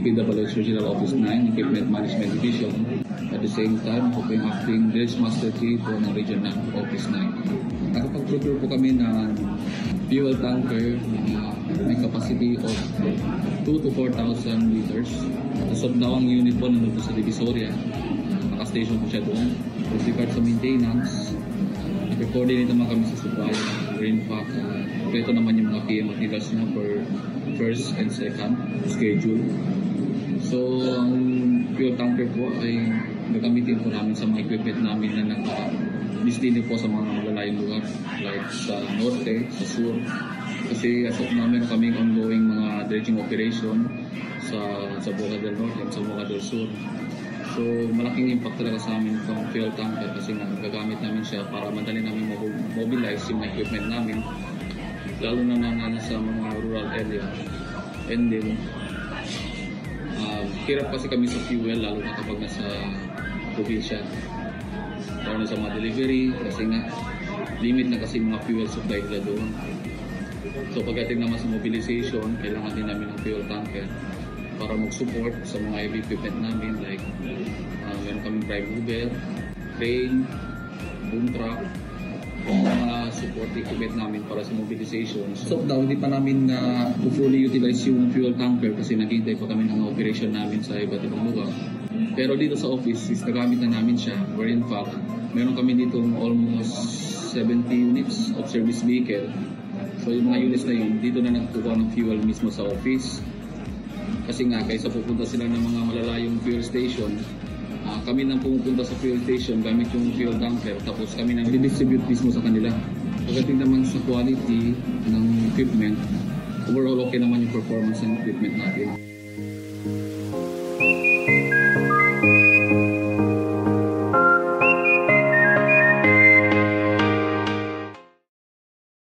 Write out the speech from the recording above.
DPWH Regional Office 9, Equipment Management Division. At the same time, ako po yung acting Dredge Master 3 po ng Region 9 Office 9. Nakapag-procure po kami ng fuel tanker na may capacity of 2 to 4,000 liters. So now ang unit po nandun sa Divisoria. Naka-station po siya doon. With regard sa maintenance, nag-coordinate naman kami sa supply. In fact, ito naman yung mga PM materials niya for first and second schedule. So, ang fuel tanker po ay gagamitin po namin sa mga equipment namin na naka-destiny po sa mga malalayong lugar like sa norte, sa sur. Kasi as of now, meron kaming ongoing mga dredging operation sa Boca del Norte at sa Boca del Sur. So, malaking impact talaga sa amin itong fuel tanker kasi gagamit namin siya para madali namin mobilize yung equipment namin lalo na sa mga rural area. And then, hirap kasi kami sa fuel lalo na kapag nasa probinsya. Lalo na sa mga delivery kasi nga limit na kasi mga fuel supply nila doon. So, pagdating naman sa mobilization, kailangan din namin ng fuel tanker para mag-support sa mga heavy equipment namin like meron kaming prime mover, crane, boom truck, mga support equipment namin para sa mobilization. So daw hindi pa namin na fully utilize yung fuel tanker kasi naghihintay pa kami ng operation namin sa iba't ibang lugar. Pero dito sa office is nagamit na namin siya where in fact meron kami dito almost 70 units of service vehicle. So yung mga units na yun, dito na nagkukuha ng fuel mismo sa office. Kasi nga, kaysa pupunta sila ng mga malalayong fuel station, kami nang pumupunta sa fuel station gamit yung fuel tanker, tapos kami nang distribute mismo sa kanila. Pagdating naman sa quality ng equipment, overall okay naman yung performance ng equipment natin.